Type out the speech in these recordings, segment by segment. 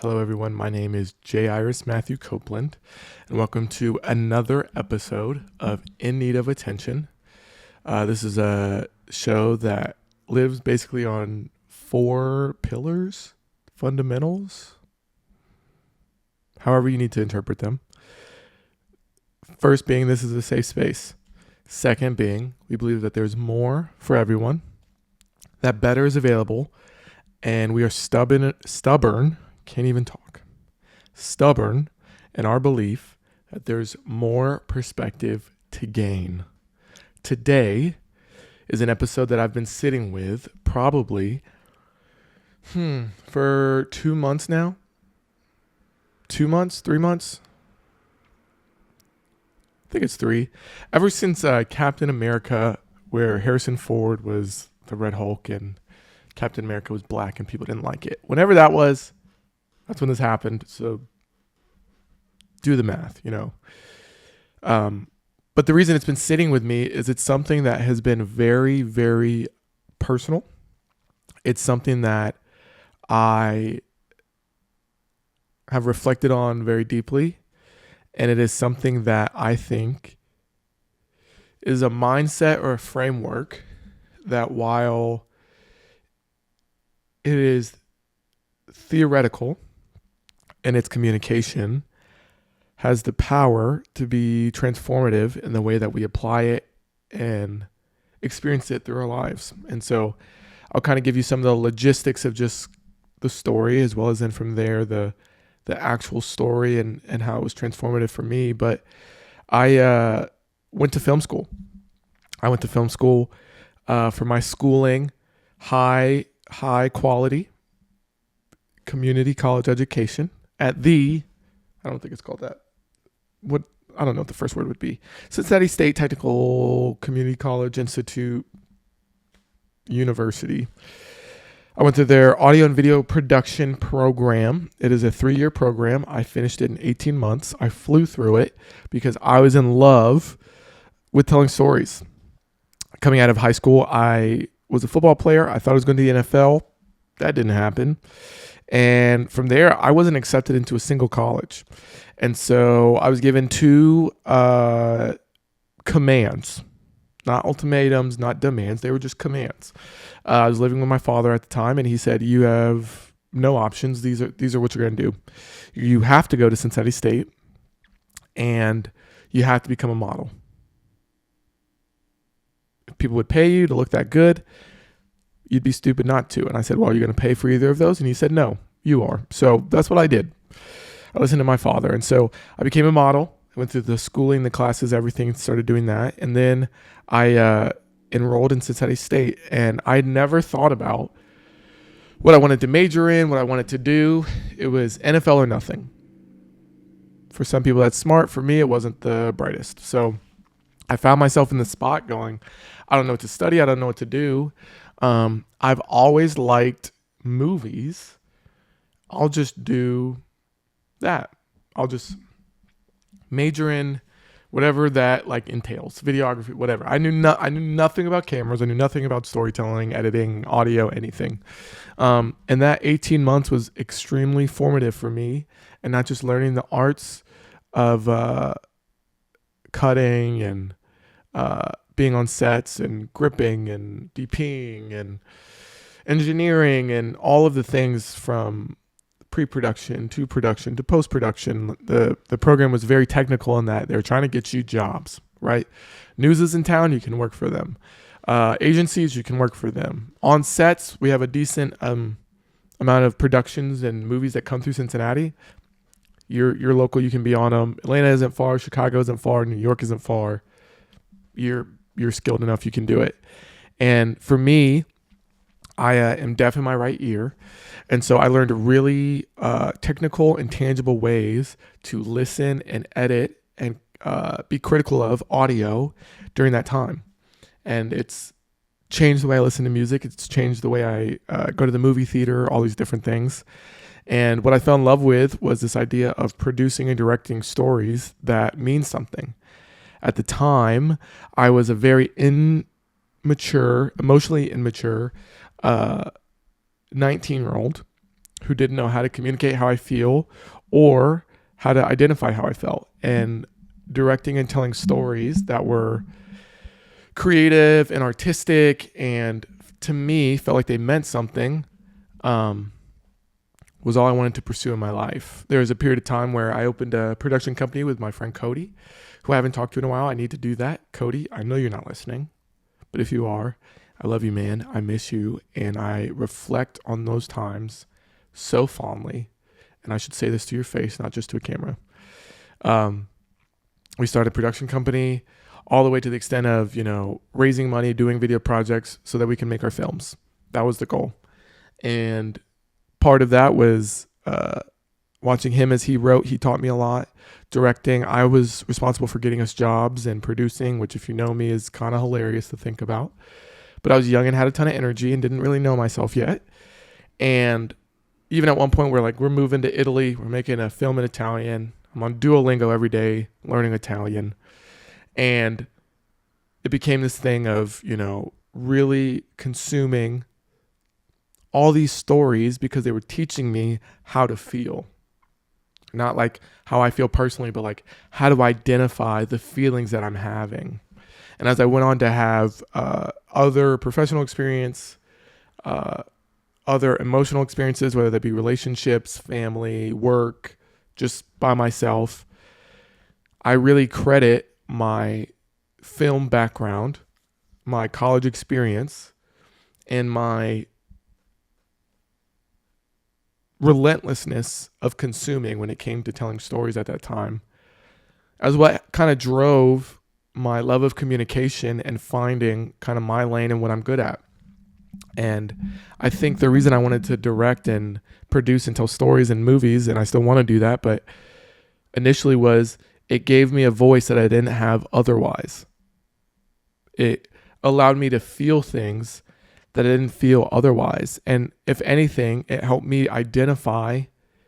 Hello, everyone. My name is Jairus Matthew Copeland, and welcome to another episode of In Need of Attention. This is a show that lives basically on four pillars, fundamentals, however you need to interpret them. First being, this is a safe space. Second being, we believe that there's more for everyone, that better is available, and we are stubborn, can't even talk, stubborn in our belief that there's more perspective to gain. Today is an episode that I've been sitting with probably for 2 months now. 2 months, 3 months. I think it's 3. Ever since Captain America, where Harrison Ford was the Red Hulk and Captain America was black and people didn't like it. Whenever that was, that's when this happened. So do the math, But the reason it's been sitting with me is it's something that has been very, very personal. It's something that I have reflected on very deeply. And it is something that I think is a mindset or a framework that, while it is theoretical in its communication, has the power to be transformative in the way that we apply it and experience it through our lives. And so I'll kind of give you some of the logistics of just the story, as well as then from there the actual story and how it was transformative for me. But I went to film school. I went to film school for my schooling, high quality community college education at I don't think it's called that. I don't know what the first word would be. Cincinnati State Technical Community College Institute University. I went through their audio and video production program. It is a 3-year program. I finished it in 18 months. I flew through it because I was in love with telling stories. Coming out of high school, I was a football player. I thought I was going to the NFL. That didn't happen. And from there, I wasn't accepted into a single college. And so I was given 2 commands, not ultimatums, not demands. They were just commands. I was living with my father at the time, and he said, "You have no options. These are what you're going to do. You have to go to Cincinnati State, and you have to become a model. If people would pay you to look that good, you'd be stupid not to." And I said, "Well, are you going to pay for either of those?" And he said, "No, you are." So that's what I did. I listened to my father. And so I became a model. I went through the schooling, the classes, everything, started doing that. And then I enrolled in Cincinnati State. And I never thought about what I wanted to major in, what I wanted to do. It was NFL or nothing. For some people, that's smart. For me, it wasn't the brightest. So I found myself in the spot going, I don't know what to study. I don't know what to do. I've always liked movies. I'll just do that. I'll just major in whatever that entails, videography, whatever. I knew nothing about cameras. I knew nothing about storytelling, editing, audio, anything. And that 18 months was extremely formative for me, and not just learning the arts of cutting and being on sets and gripping and DPing and engineering and all of the things from pre-production to production to post-production. The program was very technical in that they're trying to get you jobs, right? News is in town, you can work for them. Agencies, you can work for them. On sets, we have a decent amount of productions and movies that come through Cincinnati. You're local, you can be on them. Atlanta isn't far, Chicago isn't far, New York isn't far. You're skilled enough, you can do it. And for me, I am deaf in my right ear. And so I learned really technical and tangible ways to listen and edit and be critical of audio during that time. And it's changed the way I listen to music. It's changed the way I go to the movie theater, all these different things. And what I fell in love with was this idea of producing and directing stories that mean something. At the time, I was a very emotionally immature 19-year-old who didn't know how to communicate how I feel or how to identify how I felt. And directing and telling stories that were creative and artistic and to me felt like they meant something was all I wanted to pursue in my life. There was a period of time where I opened a production company with my friend Cody, who I haven't talked to in a while. I need to do that. Cody, I know you're not listening, but if you are, I love you, man. I miss you. And I reflect on those times so fondly. And I should say this to your face, not just to a camera. We started a production company all the way to the extent of, raising money, doing video projects so that we can make our films. That was the goal. And part of that was watching him as he wrote. He taught me a lot. Directing, I was responsible for getting us jobs, and producing, which if you know me is kind of hilarious to think about. But I was young and had a ton of energy and didn't really know myself yet. And even at one point we're moving to Italy. We're making a film in Italian. I'm on Duolingo every day learning Italian. And it became this thing of, really consuming all these stories because they were teaching me how to feel. Not like how I feel personally, but like how to identify the feelings that I'm having. And as I went on to have other professional experience, other emotional experiences, whether that be relationships, family, work, just by myself, I really credit my film background, my college experience, and my relentlessness of consuming when it came to telling stories at that time as what kind of drove my love of communication and finding kind of my lane and what I'm good at. And I think the reason I wanted to direct and produce and tell stories in movies, and I still want to do that, but initially was it gave me a voice that I didn't have otherwise. It allowed me to feel things that I didn't feel otherwise. And if anything, it helped me identify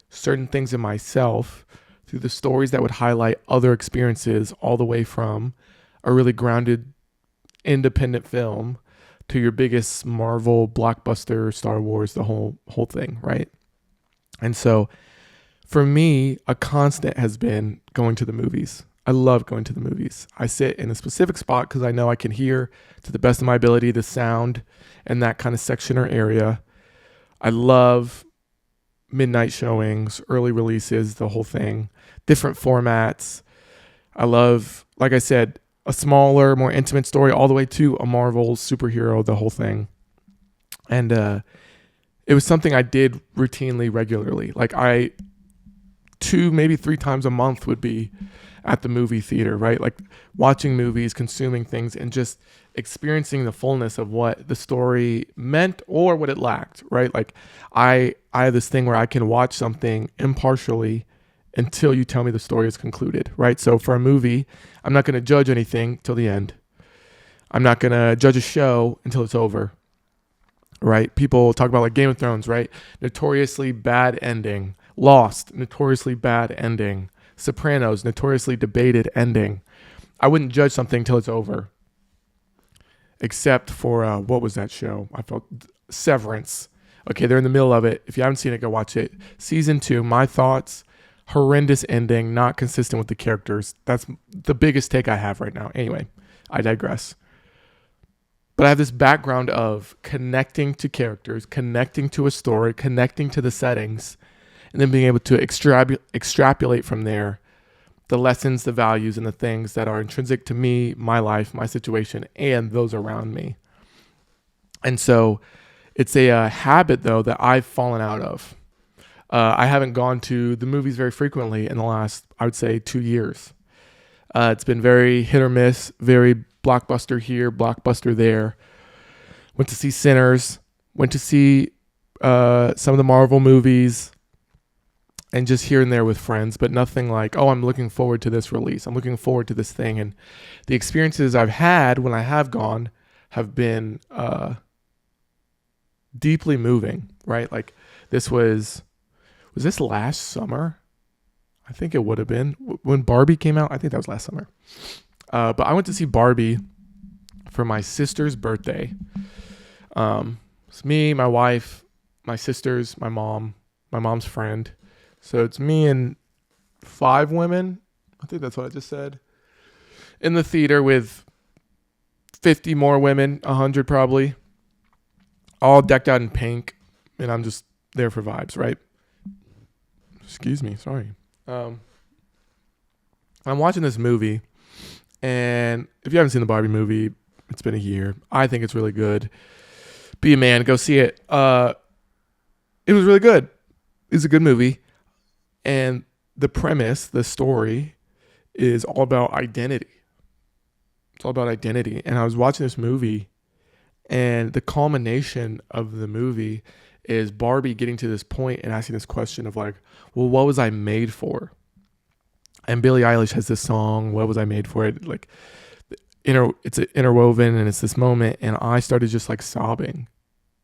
certain things in myself through the stories that would highlight other experiences, all the way from a really grounded, independent film to your biggest Marvel blockbuster, Star Wars, the whole thing, right? And so for me, a constant has been going to the movies. I love going to the movies. I sit in a specific spot because I know I can hear, to the best of my ability, the sound in that kind of section or area. I love midnight showings, early releases, the whole thing, different formats. I love, like I said, a smaller, more intimate story all the way to a Marvel superhero, the whole thing. And it was something I did routinely, regularly. Like 2, maybe 3 times a month would be at the movie theater, right? Like watching movies, consuming things, and just experiencing the fullness of what the story meant or what it lacked, right? Like I have this thing where I can watch something impartially until you tell me the story is concluded, right? So for a movie, I'm not going to judge anything till the end. I'm not going to judge a show until it's over, right? People talk about like Game of Thrones, right? Notoriously bad ending. Lost, notoriously bad ending. Sopranos, notoriously debated ending. I wouldn't judge something till it's over. Except for, what was that show? I felt Severance. Okay, they're in the middle of it. If you haven't seen it, go watch it. Season 2, my thoughts, horrendous ending, not consistent with the characters. That's the biggest take I have right now. Anyway, I digress. But I have this background of connecting to characters, connecting to a story, connecting to the settings, and then being able to extrapolate from there the lessons, the values, and the things that are intrinsic to me, my life, my situation, and those around me. And so it's a habit, though, that I've fallen out of. I haven't gone to the movies very frequently in the last, I would say, 2 years. It's been very hit or miss, very blockbuster here, blockbuster there. Went to see Sinners, went to see some of the Marvel movies, and just here and there with friends, but nothing like, oh, I'm looking forward to this release. I'm looking forward to this thing. And the experiences I've had when I have gone have been deeply moving, right? Like this was this last summer? I think it would have been. When Barbie came out, I think that was last summer. But I went to see Barbie for my sister's birthday. It's me, my wife, my sisters, my mom, my mom's friend. So it's me and 5 women. I think that's what I just said. In the theater with 50 more women, 100 probably, all decked out in pink. And I'm just there for vibes, right? Excuse me, sorry. I'm watching this movie, and if you haven't seen the Barbie movie, it's been a year. I think it's really good. Be a man, go see it. It was really good. It's a good movie. And the premise, the story, is all about identity. It's all about identity. And I was watching this movie, and the culmination of the movie is Barbie getting to this point and asking this question of like, well, what was I made for? And Billie Eilish has this song, What Was I Made For? It like it's interwoven, and it's this moment, and I started just like sobbing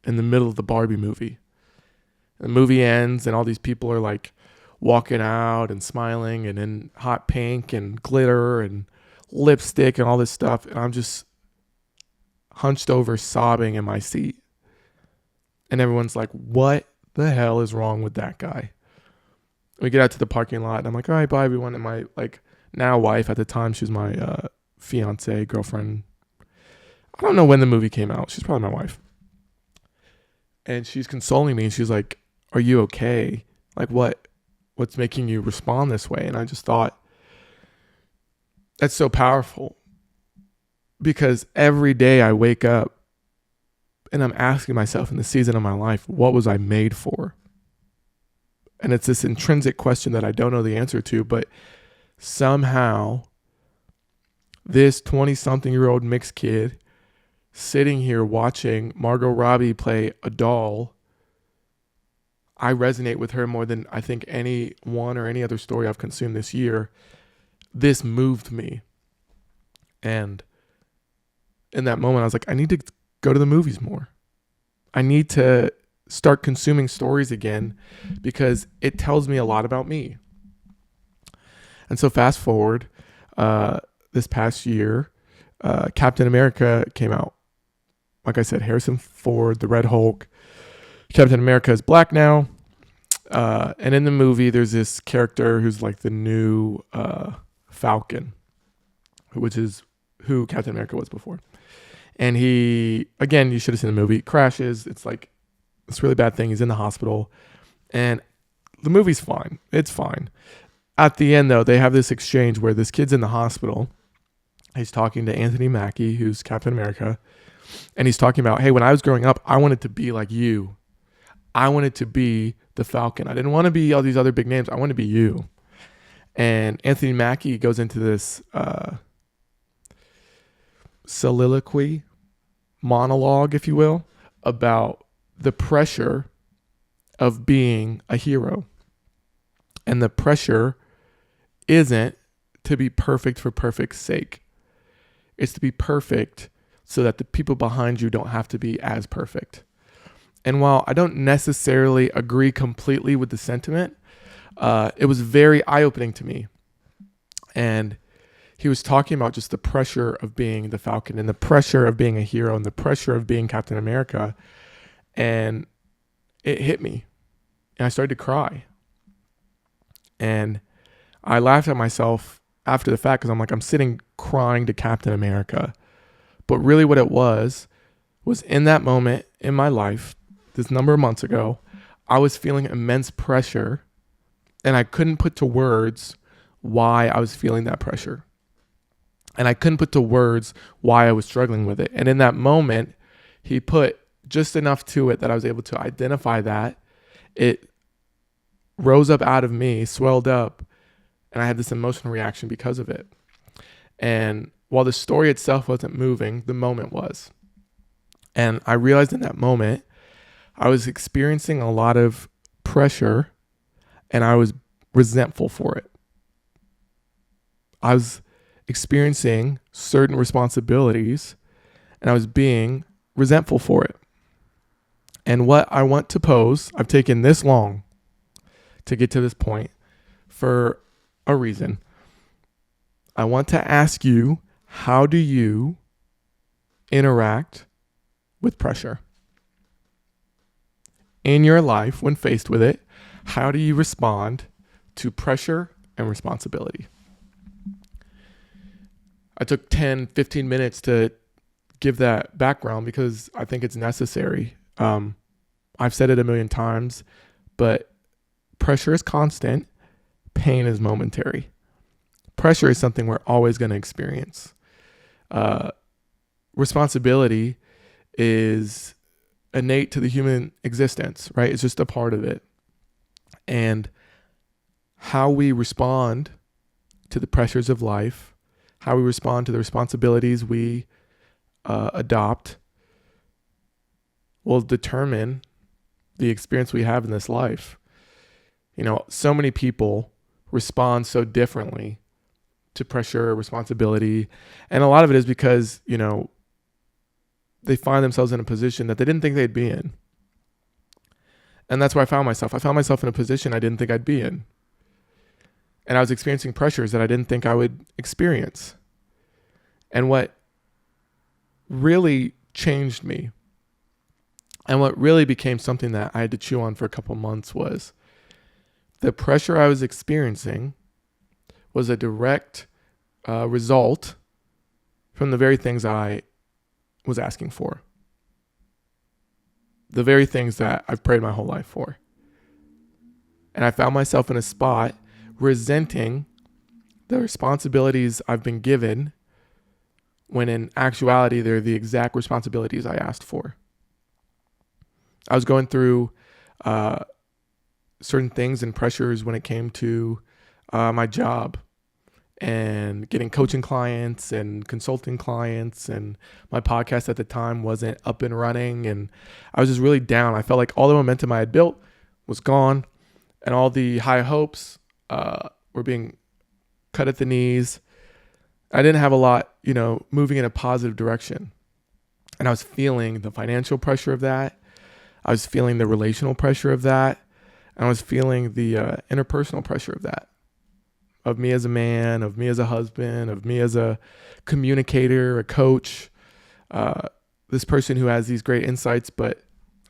in the middle of the Barbie movie. The movie ends, and all these people are like walking out and smiling and in hot pink and glitter and lipstick and all this stuff, and I'm just hunched over sobbing in my seat. And everyone's like, what the hell is wrong with that guy? We get out to the parking lot, and I'm like, all right, bye everyone. And my like now wife, at the time she was my fiance, girlfriend. I don't know when the movie came out. She's probably my wife. And she's consoling me, and she's like, are you okay? Like what's making you respond this way? And I just thought, that's so powerful, because every day I wake up and I'm asking myself in the season of my life, what was I made for? And it's this intrinsic question that I don't know the answer to, but somehow this 20-something-year-old mixed kid sitting here watching Margot Robbie play a doll, I resonate with her more than I think any one or any other story I've consumed this year. This moved me. And in that moment, I was like, I need to go to the movies more. I need to start consuming stories again, because it tells me a lot about me. And so fast forward, this past year, Captain America came out. Like I said, Harrison Ford, the Red Hulk. Captain America is black now. And in the movie, there's this character who's like the new Falcon, which is who Captain America was before. And he, again, you should have seen the movie, crashes. It's like this really bad thing. He's in the hospital. And the movie's fine. It's fine. At the end, though, they have this exchange where this kid's in the hospital. He's talking to Anthony Mackie, who's Captain America. And he's talking about, hey, when I was growing up, I wanted to be like you. I wanted to be the Falcon. I didn't want to be all these other big names. I wanted to be you. And Anthony Mackie goes into this soliloquy, monologue, if you will, about the pressure of being a hero. And the pressure isn't to be perfect for perfect's sake. It's to be perfect so that the people behind you don't have to be as perfect. And while I don't necessarily agree completely with the sentiment, it was very eye-opening to me. And he was talking about just the pressure of being the Falcon and the pressure of being a hero and the pressure of being Captain America. And it hit me. And I started to cry. And I laughed at myself after the fact, because I'm like, I'm sitting crying to Captain America. But really what it was in that moment in my life, this number of months ago, I was feeling immense pressure, and I couldn't put to words why I was feeling that pressure. And I couldn't put to words why I was struggling with it. And in that moment, he put just enough to it that I was able to identify that. It rose up out of me, swelled up, and I had this emotional reaction because of it. And while the story itself wasn't moving, the moment was. And I realized in that moment, I was experiencing a lot of pressure, and I was resentful for it. I was experiencing certain responsibilities, and I was being resentful for it. And what I want to pose, I've taken this long to get to this point for a reason. I want to ask you, how do you interact with pressure in your life when faced with it? How do you respond to pressure and responsibility? I took 10, 15 minutes to give that background because I think it's necessary. I've said it a million times, but pressure is constant. Pain is momentary. Pressure is something we're always going to experience. Responsibility is innate to the human existence, right? It's just a part of it. And how we respond to the pressures of life, how we respond to the responsibilities we adopt will determine the experience we have in this life. So many people respond so differently to pressure, responsibility, and a lot of it is because, they find themselves in a position that they didn't think they'd be in. And that's where I found myself. I found myself in a position I didn't think I'd be in. And I was experiencing pressures that I didn't think I would experience. And what really changed me and what really became something that I had to chew on for a couple months was the pressure I was experiencing was a direct result from the very things I was asking for. The very things that I've prayed my whole life for. And I found myself in a spot resenting the responsibilities I've been given when in actuality, they're the exact responsibilities I asked for. I was going through certain things and pressures when it came to my job and getting coaching clients and consulting clients, and my podcast at the time wasn't up and running, and I was just really down. I felt like all the momentum I had built was gone, and all the high hopes were being cut at the knees. I didn't have a lot, moving in a positive direction. And I was feeling the financial pressure of that. I was feeling the relational pressure of that. And I was feeling the interpersonal pressure of that. Of me as a man, of me as a husband, of me as a communicator, a coach, this person who has these great insights, but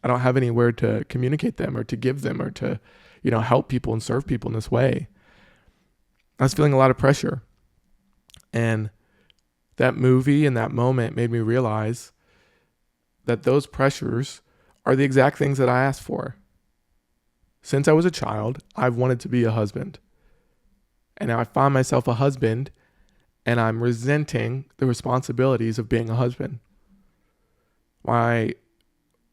I don't have anywhere to communicate them or to give them or to, help people and serve people in this way. I was feeling a lot of pressure. And that movie and that moment made me realize that those pressures are the exact things that I asked for. Since I was a child, I've wanted to be a husband. And now I find myself a husband, and I'm resenting the responsibilities of being a husband. My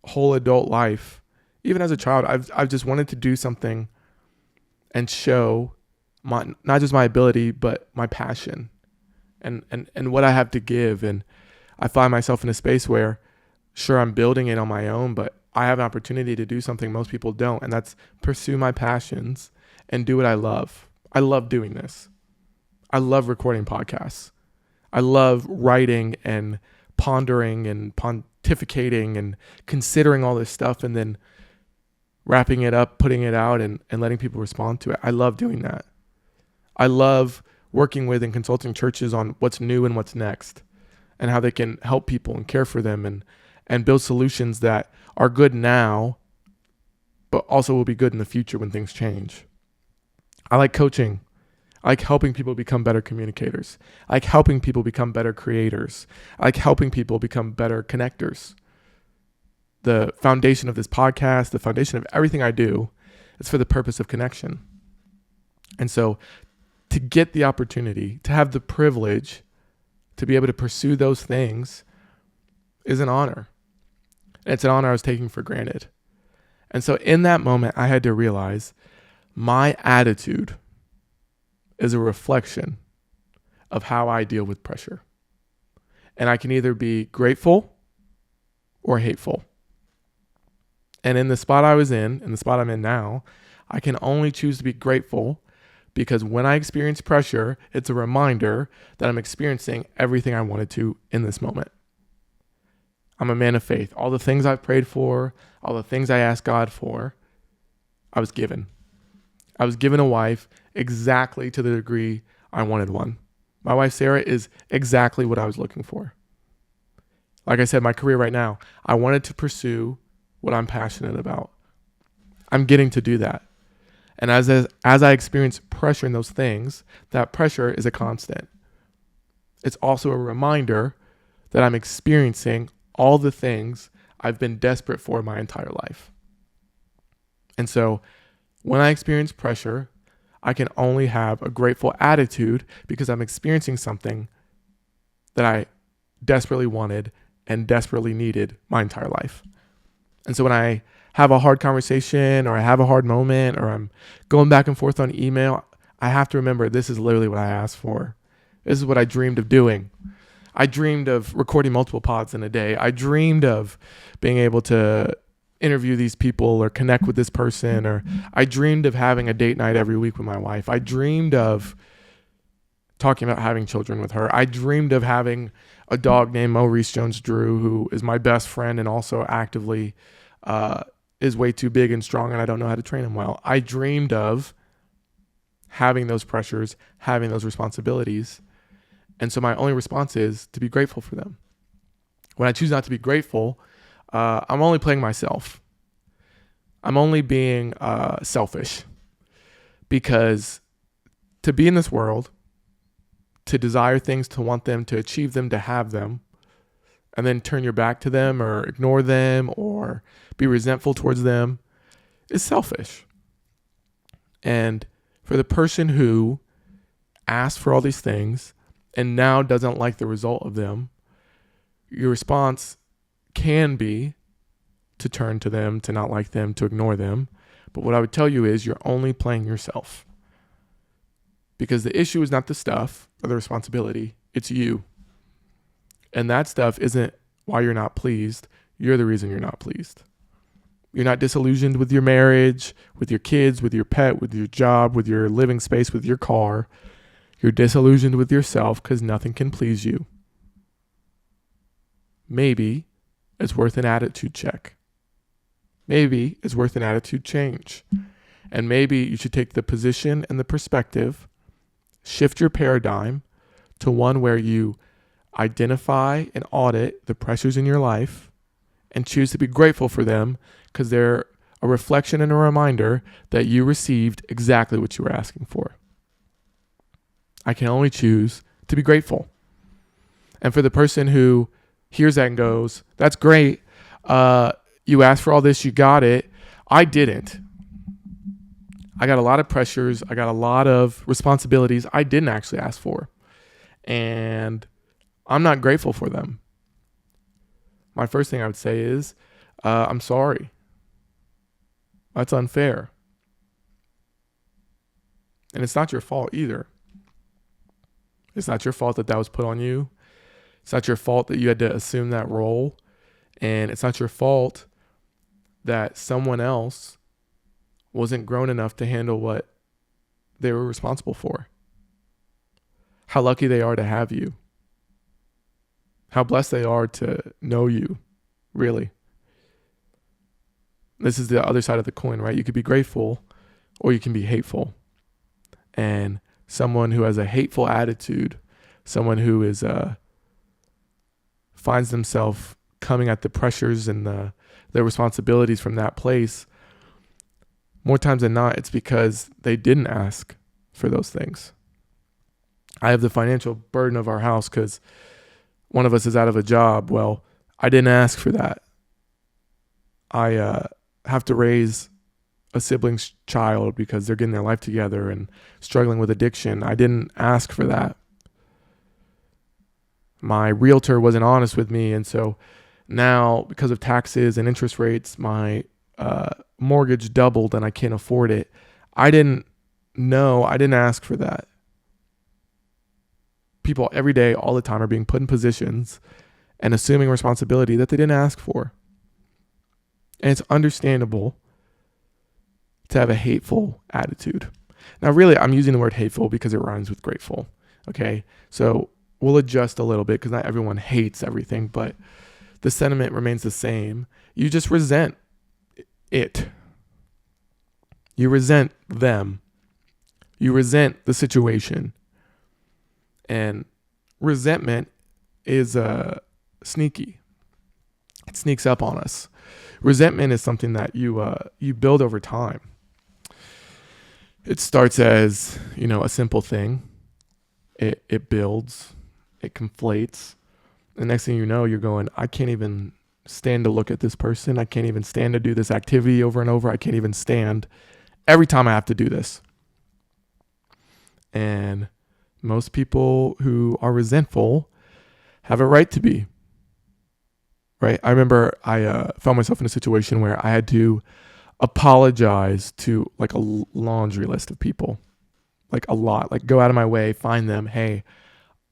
whole adult life, even as a child, I've just wanted to do something and show not just my ability, but my passion and what I have to give. And I find myself in a space where, sure, I'm building it on my own, but I have an opportunity to do something most people don't, and that's pursue my passions and do what I love. I love doing this. I love recording podcasts. I love writing and pondering and pontificating and considering all this stuff and then wrapping it up, putting it out, and letting people respond to it. I love doing that. I love working with and consulting churches on what's new and what's next and how they can help people and care for them and build solutions that are good now, but also will be good in the future when things change. I like coaching. I like helping people become better communicators. I like helping people become better creators. I like helping people become better connectors. The foundation of this podcast, the foundation of everything I do, is for the purpose of connection. And so to get the opportunity, to have the privilege to be able to pursue those things is an honor. And it's an honor I was taking for granted. And so in that moment, I had to realize my attitude is a reflection of how I deal with pressure. And I can either be grateful or hateful. And in the spot I was in the spot I'm in now, I can only choose to be grateful because when I experience pressure, it's a reminder that I'm experiencing everything I wanted to in this moment. I'm a man of faith. All the things I've prayed for, all the things I asked God for, I was given. I was given a wife exactly to the degree I wanted one. My wife, Sarah, is exactly what I was looking for. Like I said, my career right now, I wanted to pursue what I'm passionate about. I'm getting to do that. And as I experience pressure in those things, that pressure is a constant. It's also a reminder that I'm experiencing all the things I've been desperate for my entire life. And so when I experience pressure, I can only have a grateful attitude because I'm experiencing something that I desperately wanted and desperately needed my entire life. And so when I have a hard conversation or I have a hard moment or I'm going back and forth on email, I have to remember this is literally what I asked for. This is what I dreamed of doing. I dreamed of recording multiple pods in a day. I dreamed of being able to interview these people or connect with this person, or I dreamed of having a date night every week with my wife. I dreamed of talking about having children with her. I dreamed of having a dog named Maurice Jones-Drew, who is my best friend and also actively is way too big and strong and I don't know how to train him well. I dreamed of having those pressures, having those responsibilities. And so my only response is to be grateful for them. When I choose not to be grateful, I'm only playing myself. I'm only being selfish, because to be in this world, to desire things, to want them, to achieve them, to have them, and then turn your back to them or ignore them or be resentful towards them is selfish. And for the person who asks for all these things and now doesn't like the result of them, your response can be to turn to them, to not like them, to ignore them. But what I would tell you is you're only playing yourself, because the issue is not the stuff or the responsibility, it's you. And that stuff isn't why you're not pleased. You're the reason you're not pleased. You're not disillusioned with your marriage, with your kids, with your pet, with your job, with your living space, with your car. You're disillusioned with yourself because nothing can please you. Maybe it's worth an attitude check. Maybe it's worth an attitude change. And maybe you should take the position and the perspective, shift your paradigm to one where you identify and audit the pressures in your life and choose to be grateful for them, because they're a reflection and a reminder that you received exactly what you were asking for. I can only choose to be grateful. And for the person who hears that and goes, that's great, you asked for all this, you got it. I didn't. I got a lot of pressures. I got a lot of responsibilities I didn't actually ask for. And I'm not grateful for them. My first thing I would say is, I'm sorry. That's unfair. And it's not your fault either. It's not your fault that that was put on you. It's not your fault that you had to assume that role. And it's not your fault that someone else wasn't grown enough to handle what they were responsible for. How lucky they are to have you. How blessed they are to know you, really. This is the other side of the coin, right? You could be grateful or you can be hateful. And someone who has a hateful attitude, someone who is finds themselves coming at the pressures and the responsibilities from that place, more times than not, it's because they didn't ask for those things. I have the financial burden of our house because one of us is out of a job. Well, I didn't ask for that. I have to raise a sibling's child because they're getting their life together and struggling with addiction. I didn't ask for that. My realtor wasn't honest with me, and so now, because of taxes and interest rates, my mortgage doubled and I can't afford it. I didn't ask for that. People every day, all the time, are being put in positions and assuming responsibility that they didn't ask for. And it's understandable to have a hateful attitude. Now, really, I'm using the word hateful because it rhymes with grateful. Okay, so we'll adjust a little bit because not everyone hates everything, but the sentiment remains the same. You just resent it. You resent them. You resent the situation. And resentment is sneaky. It sneaks up on us. Resentment is something that you build over time. It starts as, a simple thing. It builds, it conflates. The next thing you know, you're going, I can't even stand to look at this person. I can't even stand to do this activity over and over. I can't even stand every time I have to do this. And most people who are resentful have a right to be. Right? I remember I found myself in a situation where I had to apologize to like a laundry list of people, like a lot, like go out of my way, find them. Hey,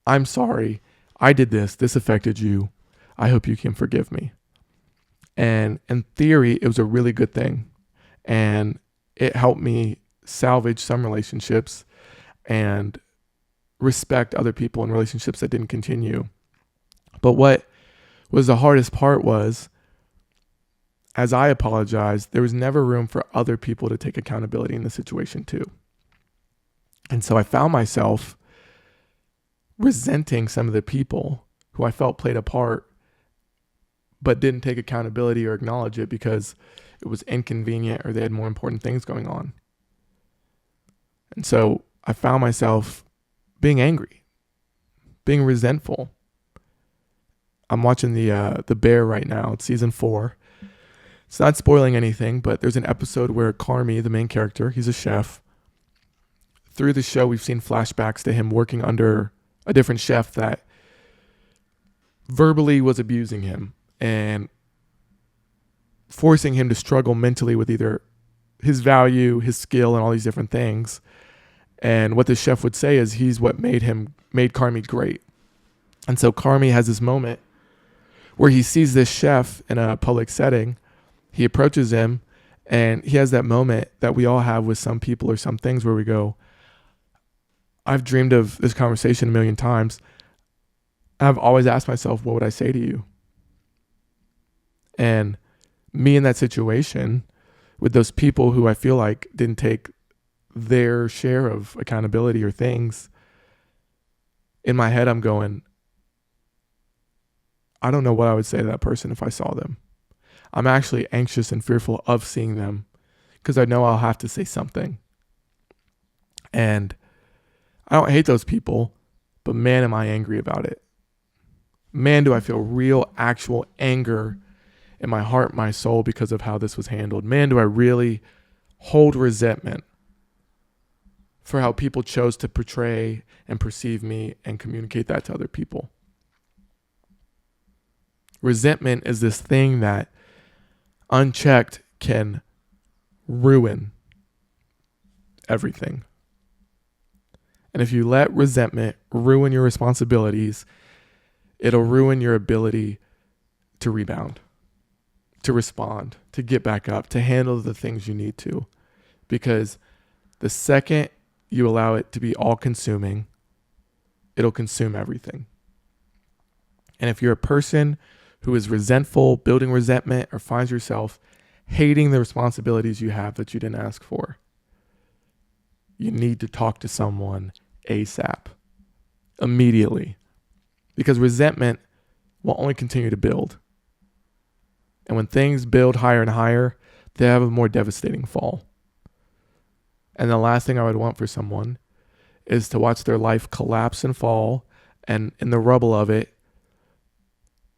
I'm sorry. I did this. This affected you. I hope you can forgive me. And in theory, it was a really good thing. And it helped me salvage some relationships and respect other people in relationships that didn't continue. But what was the hardest part was, as I apologized, there was never room for other people to take accountability in the situation too. And so I found myself resenting some of the people who I felt played a part, but didn't take accountability or acknowledge it because it was inconvenient or they had more important things going on. And so I found myself being angry, being resentful. I'm watching the Bear right now. It's season 4. It's not spoiling anything, but there's an episode where Carmi, the main character, he's a chef. Through the show, we've seen flashbacks to him working under a different chef that verbally was abusing him and forcing him to struggle mentally with either his value, his skill, and all these different things. And what the chef would say is he's what made Carmi great. And so Carmi has this moment where he sees this chef in a public setting. He approaches him, and he has that moment that we all have with some people or some things where we go, I've dreamed of this conversation a million times. I've always asked myself, what would I say to you? And me in that situation with those people who I feel like didn't take their share of accountability or things, in my head, I'm going, I don't know what I would say to that person if I saw them. I'm actually anxious and fearful of seeing them because I know I'll have to say something. And I don't hate those people, but man, am I angry about it. Man, do I feel real, actual anger in my heart, my soul, because of how this was handled. Man, do I really hold resentment for how people chose to portray and perceive me and communicate that to other people. Resentment is this thing that unchecked can ruin everything. And if you let resentment ruin your responsibilities, it'll ruin your ability to rebound, to respond, to get back up, to handle the things you need to. Because the second you allow it to be all-consuming, it'll consume everything. And if you're a person who is resentful, building resentment, or finds yourself hating the responsibilities you have that you didn't ask for, you need to talk to someone ASAP, immediately, because resentment will only continue to build. And when things build higher and higher, they have a more devastating fall. And the last thing I would want for someone is to watch their life collapse and fall, and in the rubble of it,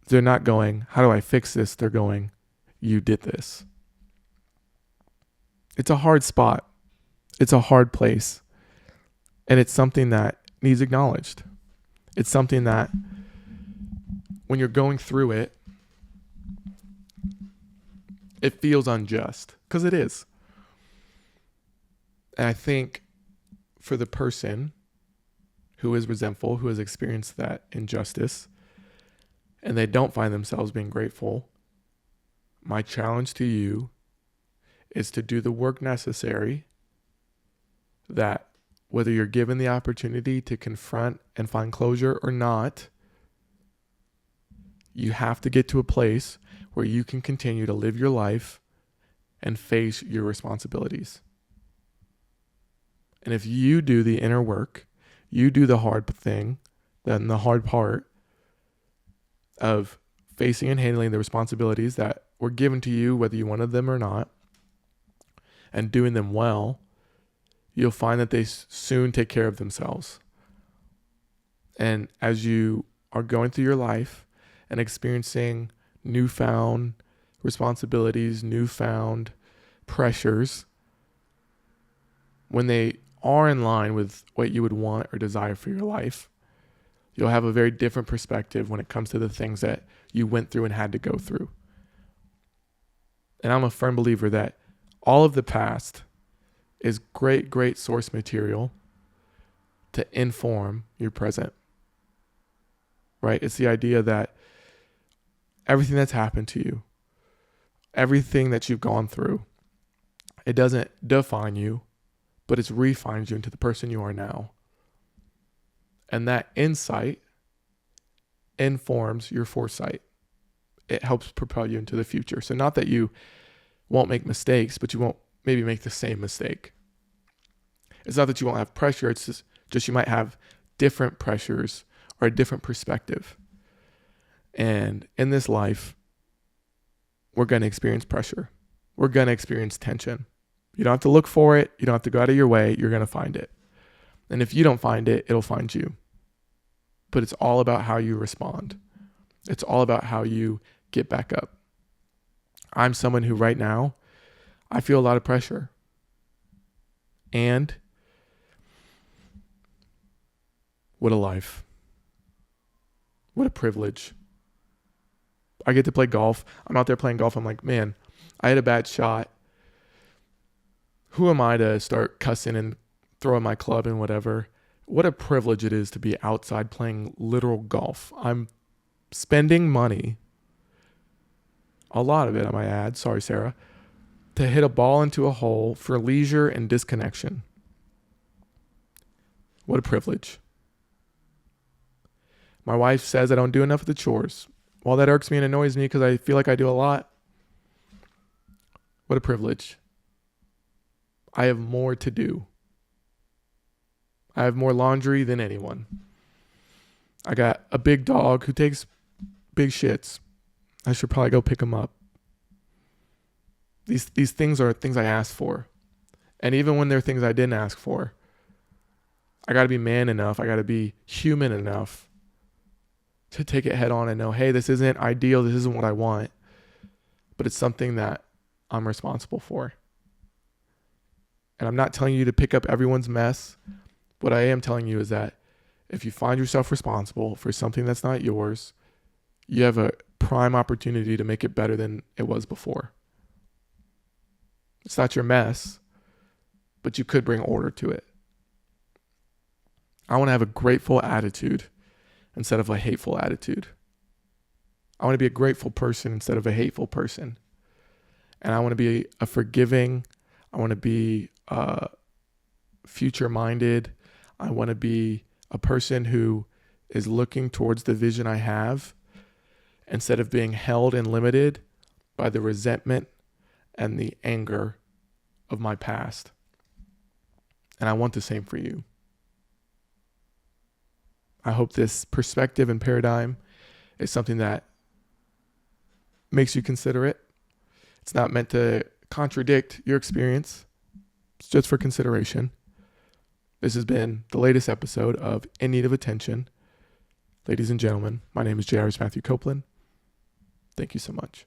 they're not going, how do I fix this? They're going, you did this. It's a hard spot. It's a hard place. And it's something that needs acknowledged. It's something that when you're going through it, it feels unjust, because it is. And I think for the person who is resentful, who has experienced that injustice, and they don't find themselves being grateful, my challenge to you is to do the work necessary, that whether you're given the opportunity to confront and find closure or not, you have to get to a place where you can continue to live your life and face your responsibilities. And if you do the inner work, you do the hard thing, then the hard part of facing and handling the responsibilities that were given to you, whether you wanted them or not, and doing them well, you'll find that they soon take care of themselves. And as you are going through your life and experiencing newfound responsibilities, newfound pressures, when they are in line with what you would want or desire for your life, you'll have a very different perspective when it comes to the things that you went through and had to go through. And I'm a firm believer that all of the past is great source material to inform your present. Right? It's the idea that everything that's happened to you, everything that you've gone through, it doesn't define you, but it's refined you into the person you are now. And that insight informs your foresight. It helps propel you into the future. So not that you won't make mistakes, but you won't maybe make the same mistake. It's not that you won't have pressure. It's just you might have different pressures or a different perspective. And in this life, we're going to experience pressure. We're going to experience tension. You don't have to look for it. You don't have to go out of your way. You're going to find it. And if you don't find it, it'll find you. But it's all about how you respond. It's all about how you get back up. I'm someone who right now, I feel a lot of pressure. And what a life. What a privilege. I get to play golf. I'm out there playing golf. I'm like, man, I had a bad shot. Who am I to start cussing and throwing my club and whatever? What a privilege it is to be outside playing literal golf. I'm spending money, a lot of it I might add, sorry Sarah, to hit a ball into a hole for leisure and disconnection. What a privilege. My wife says I don't do enough of the chores. Well, that irks me and annoys me because I feel like I do a lot. What a privilege. I have more to do. I have more laundry than anyone. I got a big dog who takes big shits. I should probably go pick him up. These things are things I asked for. And even when they're things I didn't ask for, I got to be man enough. I got to be human enough to take it head on and know, hey, this isn't ideal. This isn't what I want. But it's something that I'm responsible for. And I'm not telling you to pick up everyone's mess. What I am telling you is that if you find yourself responsible for something that's not yours, you have a prime opportunity to make it better than it was before. It's not your mess, but you could bring order to it. I want to have a grateful attitude instead of a hateful attitude. I want to be a grateful person instead of a hateful person. And I want to be a forgiving, I want to be future-minded. I want to be a person who is looking towards the vision I have instead of being held and limited by the resentment and the anger of my past. And I want the same for you. I hope this perspective and paradigm is something that makes you consider it. It's not meant to contradict your experience. It's just for consideration. This has been the latest episode of In Need of Attention. Ladies and gentlemen, my name is Jairus Matthew Copeland. Thank you so much.